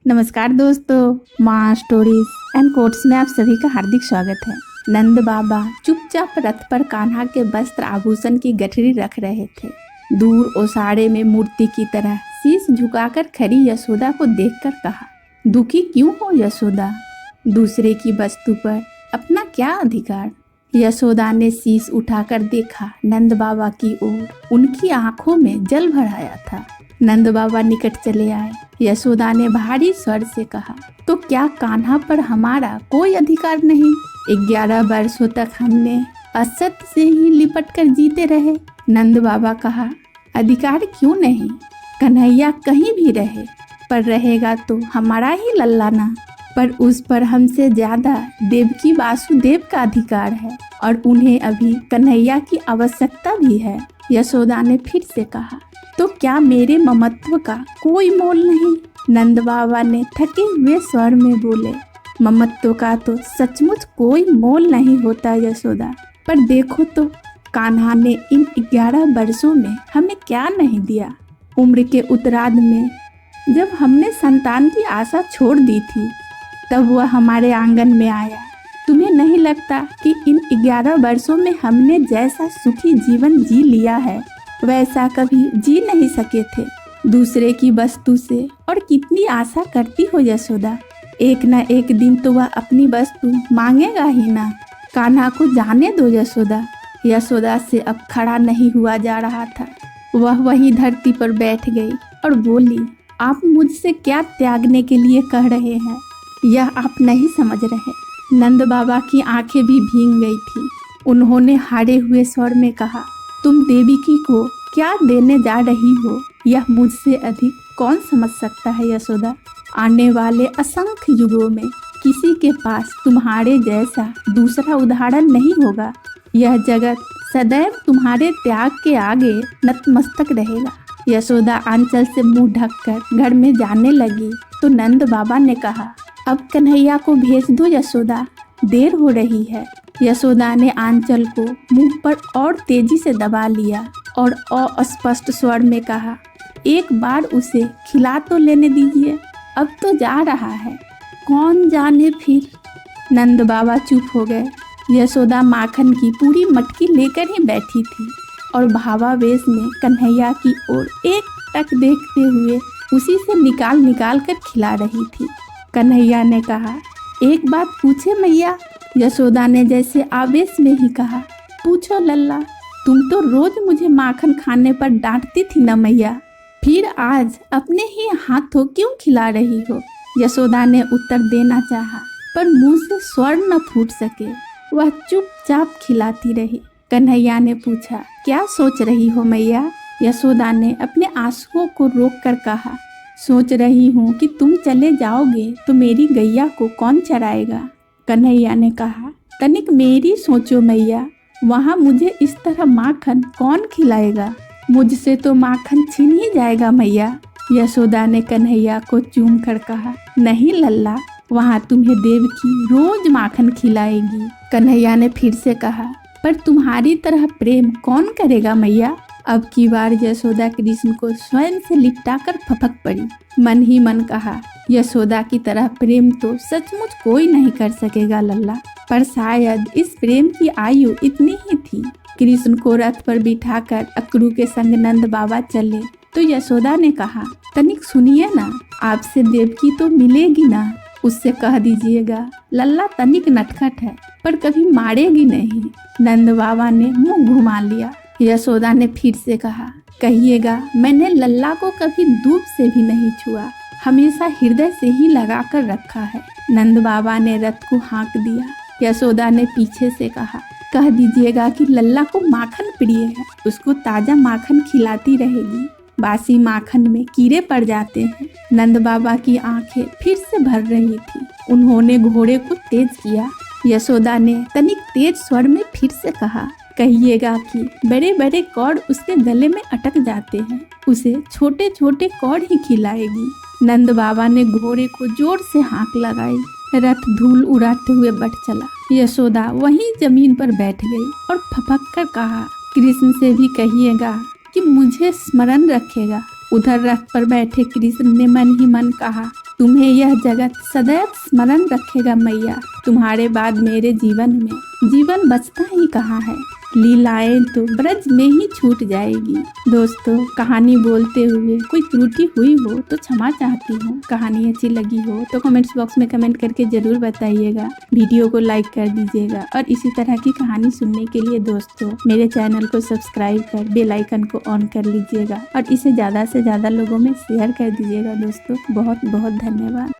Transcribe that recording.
नमस्कार दोस्तों, माँ स्टोरीज एंड कोट्स में आप सभी का हार्दिक स्वागत है। नंद बाबा चुपचाप रथ पर कान्हा के वस्त्र आभूषण की गठरी रख रहे थे। दूर ओसारे में मूर्ति की तरह शीश झुकाकर खड़ी यशोदा को देखकर कहा, दुखी क्यों हो यशोदा? दूसरे की वस्तु पर अपना क्या अधिकार? यशोदा ने शीश उठाकर देखा नंद बाबा की ओर। उनकी आंखों में जल भर आया था। नंद बाबा निकट चले आए। यशोदा ने भारी स्वर से कहा, तो क्या कान्हा पर हमारा कोई अधिकार नहीं? 11 वर्षों तक हमने असत्य से ही लिपट कर जीते रहे। नंद बाबा कहा, अधिकार क्यों नहीं? कन्हैया कहीं भी रहे, पर रहेगा तो हमारा ही लल्ला ना। पर उस पर हमसे ज्यादा देवकी वासुदेव का अधिकार है और उन्हें अभी कन्हैया की आवश्यकता भी है। यशोदा ने फिर से कहा, तो क्या मेरे ममत्व का कोई मोल नहीं? नंद बाबा ने थके हुए स्वर में बोले, ममत्व का तो सचमुच कोई मोल नहीं होता यशोदा। पर देखो तो कान्हा ने इन 11 वर्षों में हमें क्या नहीं दिया। उम्र के उत्तरार्ध में जब हमने संतान की आशा छोड़ दी थी, तब वह हमारे आंगन में आया। तुम्हें नहीं लगता कि इन 11 वर्षों में हमने जैसा सुखी जीवन जी लिया है, वैसा कभी जी नहीं सके थे दूसरे की वस्तु से? और कितनी आशा करती हो यशोदा, एक न एक दिन तो वह अपनी वस्तु मांगेगा ही ना। कान्हा को जाने दो यशोदा। यशोदा से अब खड़ा नहीं हुआ जा रहा था। वह वहीं धरती पर बैठ गई और बोली, आप मुझसे क्या त्यागने के लिए कह रहे हैं? यह आप नहीं समझ रहे। नंद बाबा की आंखें भी भीग गई थी। उन्होंने हारे हुए स्वर में कहा, तुम देवकी को क्या देने जा रही हो, यह मुझसे अधिक कौन समझ सकता है यशोदा। आने वाले असंख्य युगों में किसी के पास तुम्हारे जैसा दूसरा उदाहरण नहीं होगा। यह जगत सदैव तुम्हारे त्याग के आगे नतमस्तक रहेगा। यशोदा आंचल से मुंह ढककर घर में जाने लगी तो नंद बाबा ने कहा, अब कन्हैया को भेज दो यशोदा, देर हो रही है। यशोदा ने आंचल को मुंह पर और तेजी से दबा लिया और अस्पष्ट स्वर में कहा, एक बार उसे खिला तो लेने दीजिए, अब तो जा रहा है, कौन जाने फिर। नंद बाबा चुप हो गए। यशोदा माखन की पूरी मटकी लेकर ही बैठी थी और भावावेश में कन्हैया की ओर एक टक देखते हुए उसी से निकाल निकाल कर खिला रही थी। कन्हैया ने कहा, एक बात पूछे मैया? यशोदा ने जैसे आवेश में ही कहा, पूछो लल्ला, तुम तो रोज मुझे माखन खाने पर डांटती थी न मैया, फिर आज अपने ही हाथों क्यों खिला रही हो? यशोदा ने उत्तर देना चाहा, पर मुंह से स्वर न फूट सके। वह चुपचाप खिलाती रही। कन्हैया ने पूछा, क्या सोच रही हो मैया? यशोदा ने अपने आंसुओं को रोककर कहा, सोच रही हूँ कि तुम चले जाओगे तो मेरी गैया को कौन चराएगा। कन्हैया ने कहा, तनिक मेरी सोचो मैया, वहाँ मुझे इस तरह माखन कौन खिलाएगा? मुझसे तो माखन छीन ही जाएगा मैया। यशोदा ने कन्हैया को चूम कर कहा, नहीं लल्ला, वहाँ तुम्हें देवकी रोज माखन खिलाएगी। कन्हैया ने फिर से कहा, पर तुम्हारी तरह प्रेम कौन करेगा मैया? अब की बार यशोदा कृष्ण को स्वयं से लिपटाकर फपक पड़ी। मन ही मन कहा, यशोदा की तरह प्रेम तो सचमुच कोई नहीं कर सकेगा लल्ला, पर शायद इस प्रेम की आयु इतनी ही थी। कृष्ण को रथ पर बिठाकर अक्रू के संग नंद बाबा चले तो यशोदा ने कहा, तनिक सुनिए ना, आपसे देवकी तो मिलेगी ना, उससे कह दीजिएगा लल्ला तनिक नटखट है, पर कभी मारेगी नहीं। नंद बाबा ने मुंह घुमा लिया। यशोदा ने फिर से कहा, कहिएगा मैंने लल्ला को कभी धूप से भी नहीं छुआ, हमेशा हृदय से ही लगा कर रखा है। नंद बाबा ने रथ को हाँक दिया। यशोदा ने पीछे से कहा, कह दीजिएगा कि लल्ला को माखन प्रिय है, उसको ताजा माखन खिलाती रहेगी, बासी माखन में कीड़े पड़ जाते हैं। नंद बाबा की आंखें फिर से भर रही थी। उन्होंने घोड़े को तेज किया। यशोदा ने तनिक तेज स्वर में फिर से कहा, कहिएगा कि बड़े बड़े कौड़ उसके गले में अटक जाते हैं, उसे छोटे छोटे कौड़ ही खिलाएगी। नंद बाबा ने घोड़े को जोर से हाँक लगाई। रथ धूल उड़ाते हुए बढ़ चला। यशोदा वहीं जमीन पर बैठ गई और फपक कर कहा, कृष्ण से भी कहिएगा कि मुझे स्मरण रखेगा। उधर रथ पर बैठे कृष्ण ने मन ही मन कहा, तुम्हें यह जगत सदैव स्मरण रखेगा मैया। तुम्हारे बाद मेरे जीवन में जीवन बचता ही कहाँ है। लीलाएं तो ब्रज में ही छूट जाएगी। दोस्तों, कहानी बोलते हुए कोई त्रुटि हुई हो तो क्षमा चाहती हूँ। कहानी अच्छी लगी हो तो कमेंट्स बॉक्स में कमेंट करके जरूर बताइएगा। वीडियो को लाइक कर दीजिएगा और इसी तरह की कहानी सुनने के लिए दोस्तों मेरे चैनल को सब्सक्राइब कर बेल आइकन को ऑन कर लीजिएगा और इसे ज़्यादा से ज़्यादा लोगों में शेयर कर दीजिएगा। दोस्तों बहुत बहुत धन्यवाद।